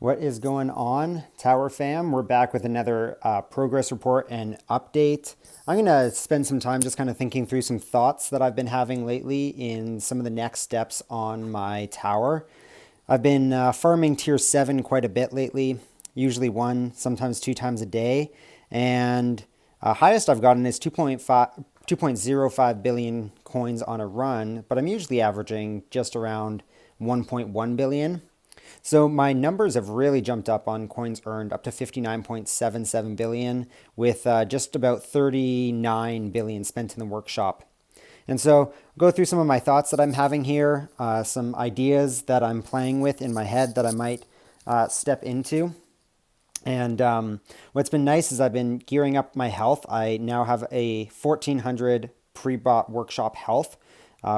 What is going on, Tower fam? We're back with another progress report and update. I'm going to spend some time just kind of thinking through some thoughts that I've been having lately in some of the next steps on my tower. I've been farming tier 7 quite a bit lately, usually one, sometimes two times a day. And highest I've gotten is 2.05 billion coins on a run, but I'm usually averaging just around 1.1 billion. So my numbers have really jumped up on coins earned up to 59.77 billion with just about 39 billion spent in the workshop. And so I'll go through some of my thoughts that I'm having here, some ideas that I'm playing with in my head that I might step into. And what's been nice is I've been gearing up my health. I now have a 1400 pre-bought workshop health,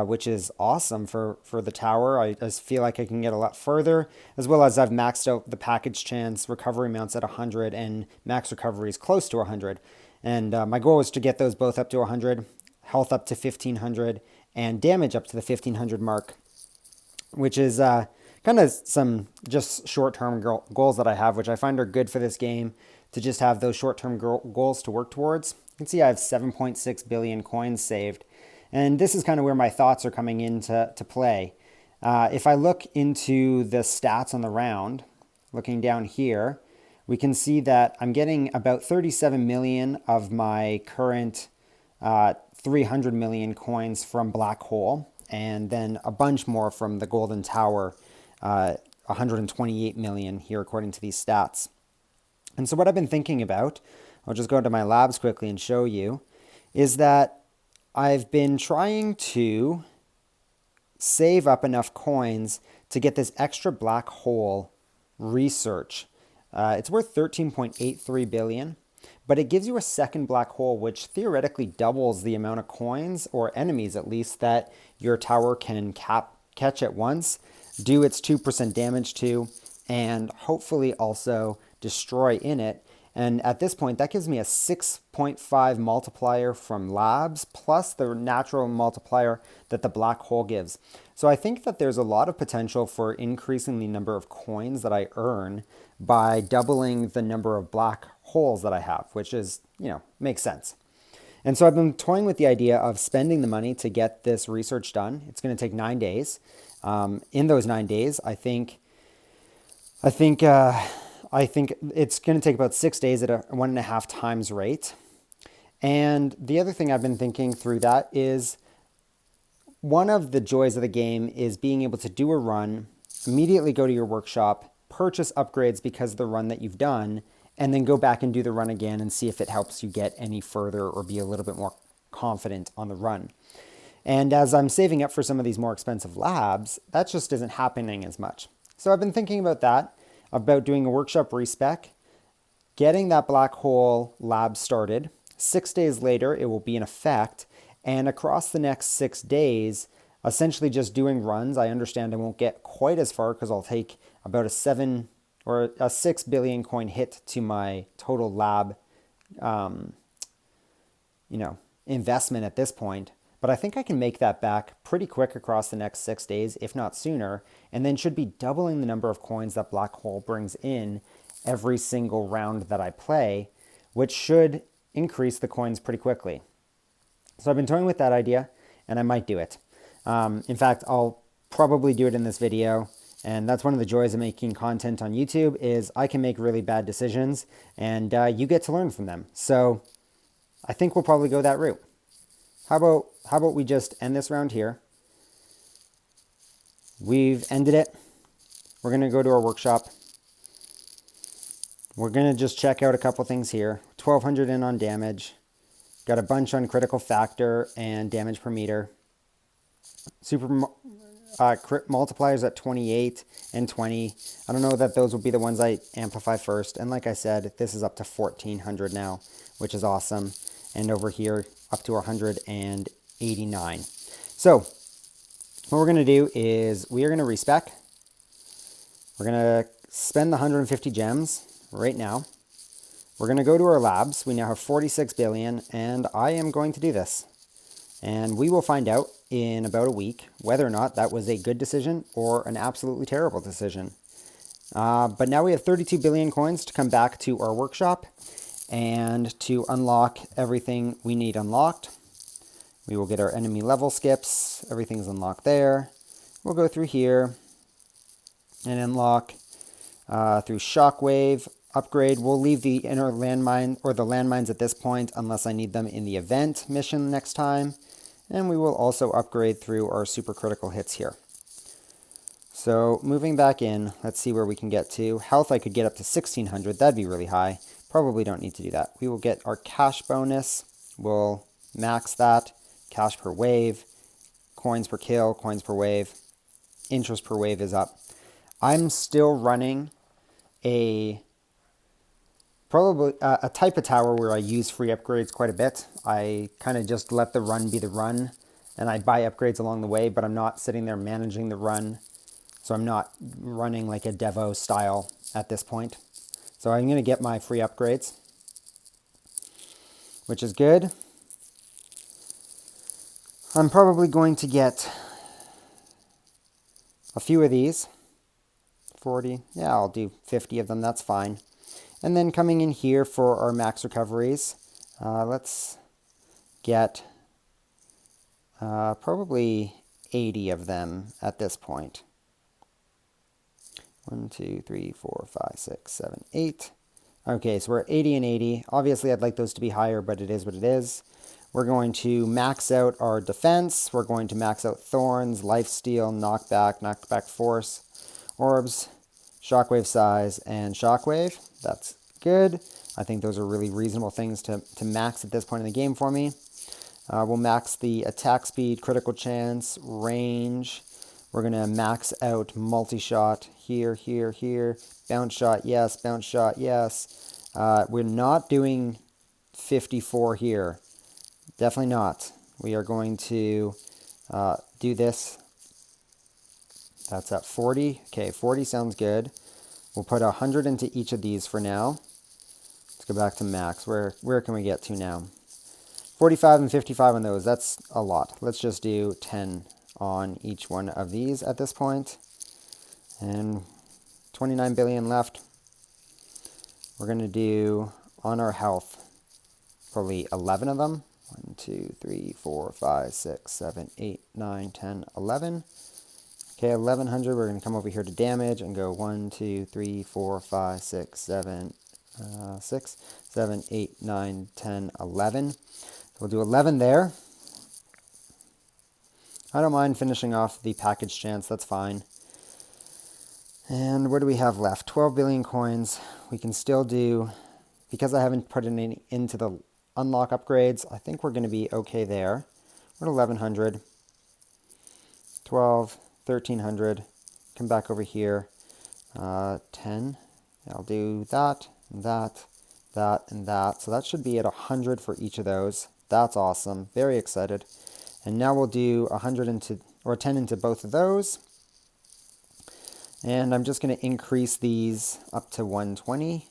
which is awesome for the tower. I just feel like I can get a lot further, as well as I've maxed out the package chance recovery amounts at 100 and max recovery is close to 100. And my goal is to get those both up to 100, health up to 1500, and damage up to the 1500 mark, which is kind of some just short-term goals that I have, which I find are good for this game to just have those short-term goals to work towards. You can see I have 7.6 billion coins saved. And this is kind of where my thoughts are coming into play. If I look into the stats on the round, looking down here, we can see that I'm getting about 37 million of my current 300 million coins from Black Hole, and then a bunch more from the Golden Tower, 128 million here according to these stats. And so what I've been thinking about, I'll just go to my labs quickly and show you, is that I've been trying to save up enough coins to get this extra black hole research. It's worth 13.83 billion, but it gives you a second black hole, which theoretically doubles the amount of coins, or enemies at least, that your tower can catch at once, do its 2% damage to, and hopefully also destroy in it. And at this point, that gives me a 6.5 multiplier from labs, plus the natural multiplier that the black hole gives. So I think that there's a lot of potential for increasing the number of coins that I earn by doubling the number of black holes that I have, which is, makes sense. And so I've been toying with the idea of spending the money to get this research done. It's going to take 9 days. In those 9 days, I think it's going to take about 6 days at a 1.5 times rate. And the other thing I've been thinking through that is one of the joys of the game is being able to do a run, immediately go to your workshop, purchase upgrades because of the run that you've done, and then go back and do the run again and see if it helps you get any further or be a little bit more confident on the run. And as I'm saving up for some of these more expensive labs, that just isn't happening as much. So I've been thinking about that, about doing a workshop respec, getting that black hole lab started. 6 days later, it will be in effect. And across the next 6 days, essentially just doing runs. I understand I won't get quite as far because I'll take about a 7 or a 6 billion coin hit to my total lab, investment at this point. But I think I can make that back pretty quick across the next 6 days, if not sooner, and then should be doubling the number of coins that Black Hole brings in every single round that I play, which should increase the coins pretty quickly. So I've been toying with that idea, and I might do it. In fact, I'll probably do it in this video, and that's one of the joys of making content on YouTube is I can make really bad decisions, and you get to learn from them. So I think we'll probably go that route. How about we just end this round here? We've ended it. We're going to go to our workshop. We're going to just check out a couple things here. 1200 in on damage. Got a bunch on critical factor and damage per meter. Super multipliers at 28 and 20. I don't know that those will be the ones I amplify first. And like I said, this is up to 1400 now, which is awesome. And over here, up to 189. So what we're going to do is we are going to respec. We're going to spend the 150 gems right now. We're going to go to our labs. We now have 46 billion, and I am going to do this. And we will find out in about a week whether or not that was a good decision or an absolutely terrible decision. But now we have 32 billion coins to come back to our workshop and to unlock everything we need unlocked. We will get our enemy level skips. Everything's unlocked there. We'll go through here and unlock through Shockwave. Upgrade. We'll leave the inner landmine or the landmines at this point unless I need them in the event mission next time. And we will also upgrade through our super critical hits here. So moving back in, let's see where we can get to. Health, I could get up to 1600. That'd be really high. Probably don't need to do that. We will get our cash bonus. We'll max that. Cash per wave. Coins per kill. Coins per wave. Interest per wave is up. I'm still running probably a type of tower where I use free upgrades quite a bit. I kind of just let the run be the run, and I buy upgrades along the way, but I'm not sitting there managing the run. So I'm not running like a Devo style at this point. So I'm going to get my free upgrades, which is good. I'm probably going to get a few of these. 40. Yeah, I'll do 50 of them. That's fine. And then coming in here for our max recoveries, let's get probably 80 of them at this point. 1, 2, 3, 4, 5, 6, 7, 8. Okay, so we're at 80 and 80. Obviously, I'd like those to be higher, but it is what it is. We're going to max out our defense. We're going to max out thorns, lifesteal, knockback force, orbs, shockwave size, and shockwave. That's good. I think those are really reasonable things to max at this point in the game for me. We'll max the attack speed, critical chance, range. We're going to max out multi-shot here, here, here. Bounce shot, yes. Bounce shot, yes. We're not doing 54 here. Definitely not. We are going to do this. That's at 40. Okay, 40 sounds good. We'll put 100 into each of these for now. Let's go back to max. Where can we get to now? 45 and 55 on those. That's a lot. Let's just do 10 on each one of these at this point. And 29 billion left. We're going to do, on our health, probably 11 of them. 1, 2, 3, 4, 5, 6, 7, 8, 9, 10, 11. Okay, 1100. We're going to come over here to damage and go 1, 2, 3, 4, 5, 6, 7, 6, 7, 8, 9, 10, 11. So we'll do 11 there. I don't mind finishing off the package chance. That's fine. And what do we have left? 12 billion coins. We can still do, because I haven't put any into the unlock upgrades, I think we're going to be okay there. We're at 1100. 12, 1300. Come back over here. 10. I'll do that, and that, that, and that. So that should be at 100 for each of those. That's awesome. Very excited. And now we'll do 100 into, or 10 into both of those. And I'm just going to increase these up to 120.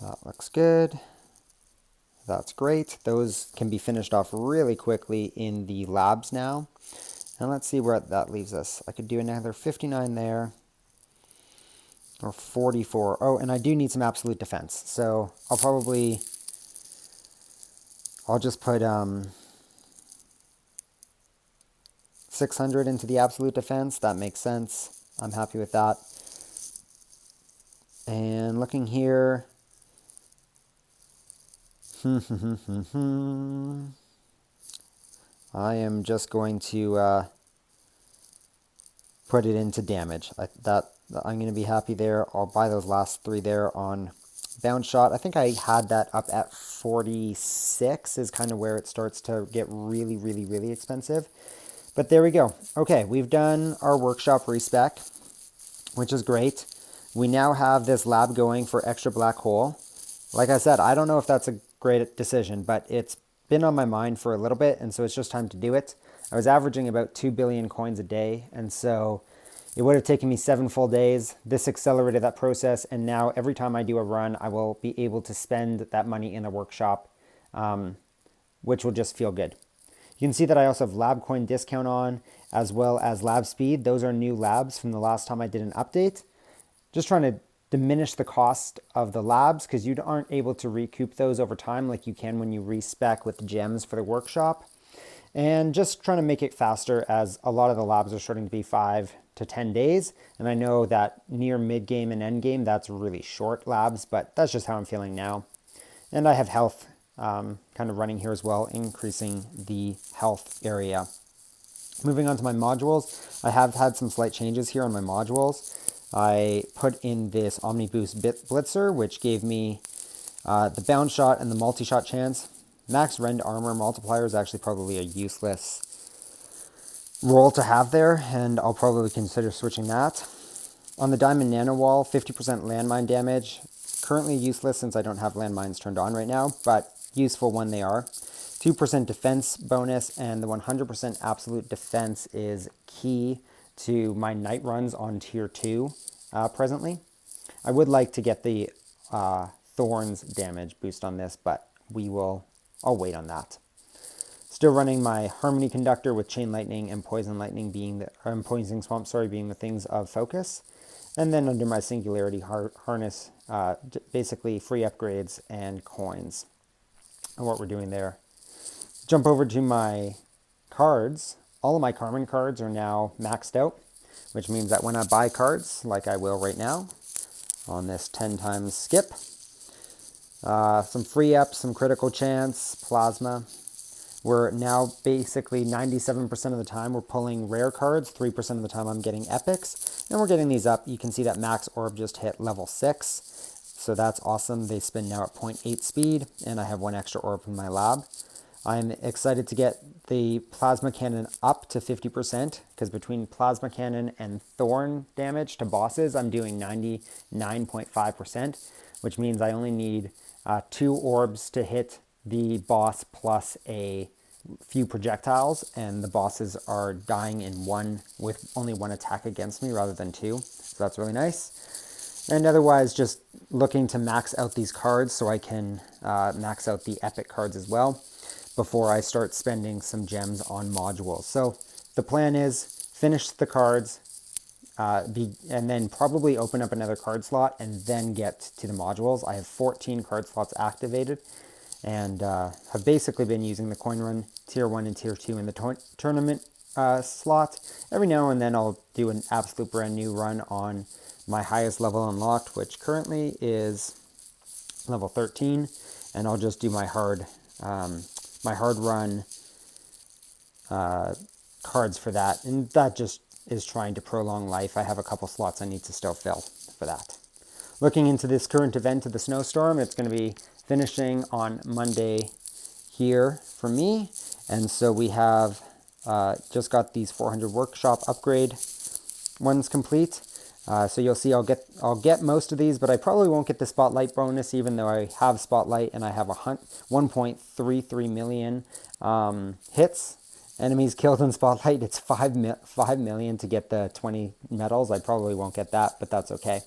That looks good. That's great. Those can be finished off really quickly in the labs now. And let's see where that leaves us. I could do another 59 there. Or 44. Oh, and I do need some absolute defense. So I'll just put 600 into the absolute defense. That makes sense. I'm happy with that. And looking here. I am just going to put it into damage. I'm going to be happy there. I'll buy those last 3 there on bounce shot. I think I had that up at 46 is kind of where it starts to get really, really, really expensive. But there we go. Okay, we've done our workshop respec, which is great. We now have this lab going for extra black hole. Like I said, I don't know if that's a great decision, but it's been on my mind for a little bit, and so it's just time to do it. I was averaging about 2 billion coins a day, and so it would have taken me 7 full days. This accelerated that process, and now every time I do a run, I will be able to spend that money in a workshop, which will just feel good. You can see that I also have lab coin discount on, as well as lab speed. Those are new labs from the last time I did an update. just trying to diminish the cost of the labs because you aren't able to recoup those over time like you can when you respec with the gems for the workshop. And just trying to make it faster as a lot of the labs are starting to be 5 to 10 days. And I know that near mid game and end game, that's really short labs, but that's just how I'm feeling now. And I have health kind of running here as well, increasing the health area. Moving on to my modules, I have had some slight changes here on my modules. I put in this Omni Boost Blitzer, which gave me the bounce shot and the multi-shot chance. Max Rend Armor Multiplier is actually probably a useless roll to have there, and I'll probably consider switching that. On the Diamond Nano Wall, 50% landmine damage. Currently useless since I don't have landmines turned on right now, but useful when they are. 2% defense bonus, and the 100% absolute defense is key to my night runs on tier 2 presently. I would like to get the Thorns damage boost on this, but I'll wait on that. Still running my Harmony Conductor with Chain Lightning and Poison Lightning Poison Swamp, being the things of focus. And then under my Singularity Harness, basically free upgrades and coins. And what we're doing there. Jump over to my cards. All of my Carmen cards are now maxed out, which means that when I buy cards, like I will right now, on this 10 times skip, some free ups, some critical chance, plasma. We're now basically 97% of the time we're pulling rare cards, 3% of the time I'm getting epics, and we're getting these up. You can see that Max Orb just hit level 6, so that's awesome. They spin now at 0.8 speed, and I have 1 extra orb in my lab. I'm excited to get the Plasma Cannon up to 50%, because between Plasma Cannon and Thorn damage to bosses, I'm doing 99.5%, which means I only need 2 orbs to hit the boss plus a few projectiles, and the bosses are dying in one with only 1 attack against me rather than 2, so that's really nice. And otherwise just looking to max out these cards so I can max out the epic cards as well before I start spending some gems on modules. So the plan is finish the cards and then probably open up another card slot and then get to the modules. I have 14 card slots activated, and have basically been using the coin run tier 1 and tier 2 in the tournament slot. Every now and then I'll do an absolute brand new run on my highest level unlocked, which currently is level 13, and I'll just do my hard run cards for that, and that just is trying to prolong life. I have a couple slots I need to still fill for that. Looking into this current event of the snowstorm, it's going to be finishing on Monday here for me. And so we have just got these 400 workshop upgrade ones complete. So you'll see I'll get most of these, but I probably won't get the spotlight bonus, even though I have spotlight and I have 1.33 million hits. Enemies killed in spotlight. It's 5 million to get the 20 medals. I probably won't get that, but that's okay.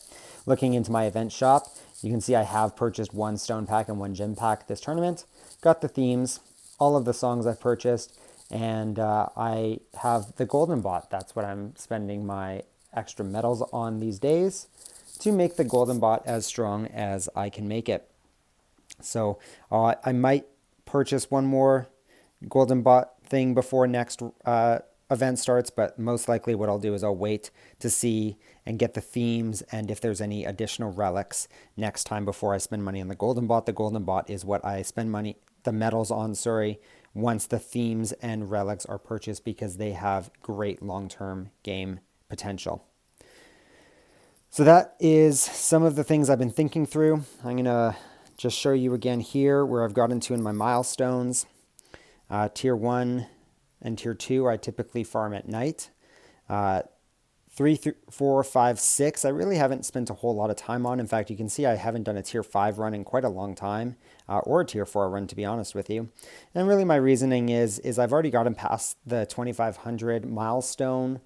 Looking into my event shop, you can see I have purchased 1 stone pack and 1 gem pack this tournament. Got the themes, all of the songs I've purchased, and I have the golden bot. That's what I'm spending my extra medals on these days to make the golden bot as strong as I can make it. So I might purchase 1 more golden bot thing before next event starts, but most likely what I'll do is I'll wait to see and get the themes and if there's any additional relics next time before I spend money on the golden bot. The golden bot is what I spend the medals on, once the themes and relics are purchased, because they have great long-term game potential. So that is some of the things I've been thinking through. I'm going to just show you again here where I've gotten to in my milestones. Tier 1 and Tier 2 I typically farm at night. 3, 4, 5, 6 I really haven't spent a whole lot of time on. In fact, you can see I haven't done a Tier 5 run in quite a long time, or a Tier 4 run, to be honest with you. And really my reasoning is I've already gotten past the 2500 milestone.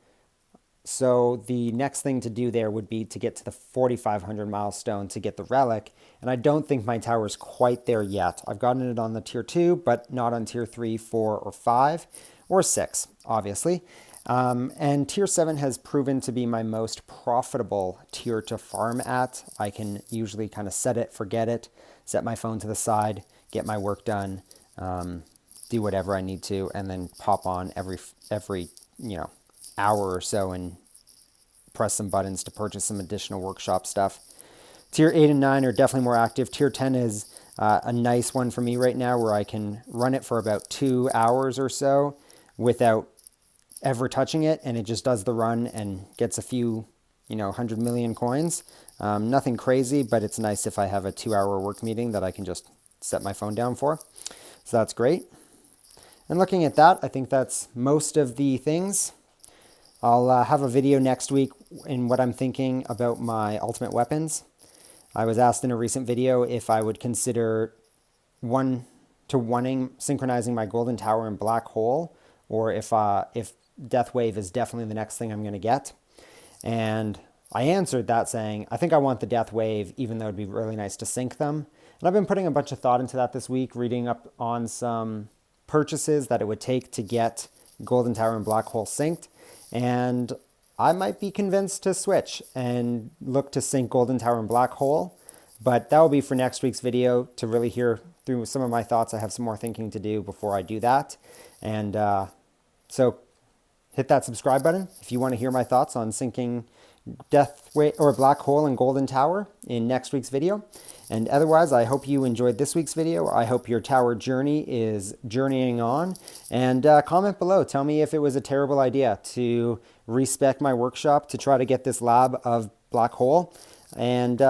So the next thing to do there would be to get to the 4500 milestone to get the relic. And I don't think my tower is quite there yet. I've gotten it on the Tier 2, but not on Tier 3, 4, or 5, or 6, obviously. And tier 7 has proven to be my most profitable tier to farm at. I can usually kind of set it, forget it, set my phone to the side, get my work done, do whatever I need to, and then pop on every hour or so and press some buttons to purchase some additional workshop stuff. Tier 8 and 9 are definitely more active. Tier 10 is a nice one for me right now where I can run it for about 2 hours or so without ever touching it, and it just does the run and gets a few, 100 million coins. Nothing crazy, but it's nice if I have a 2-hour work meeting that I can just set my phone down for. So that's great. And looking at that, I think that's most of the things. I'll have a video next week in what I'm thinking about my ultimate weapons. I was asked in a recent video if I would consider one-to-oneing synchronizing my golden tower and black hole, or if Death Wave is definitely the next thing I'm going to get. And I answered that saying, I think I want the Death Wave, even though it'd be really nice to sync them. And I've been putting a bunch of thought into that this week, reading up on some purchases that it would take to get golden tower and black hole synced. And I might be convinced to switch and look to sync golden tower and black hole. But that will be for next week's video to really hear through some of my thoughts. I have some more thinking to do before I do that. And so hit that subscribe button if you want to hear my thoughts on syncing Death Wave or Black Hole and Golden Tower in next week's video. And otherwise, I hope you enjoyed this week's video. I hope your tower journey is journeying on. And comment below. Tell me if it was a terrible idea to respec my workshop to try to get this lab of Black Hole. And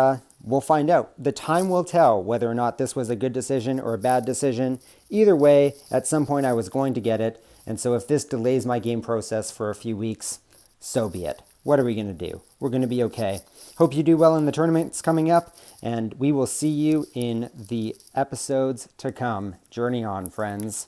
we'll find out. The time will tell whether or not this was a good decision or a bad decision. Either way, at some point I was going to get it. And so if this delays my game process for a few weeks, so be it. What are we going to do? We're going to be okay. Hope you do well in the tournaments coming up, and we will see you in the episodes to come. Journey on, friends.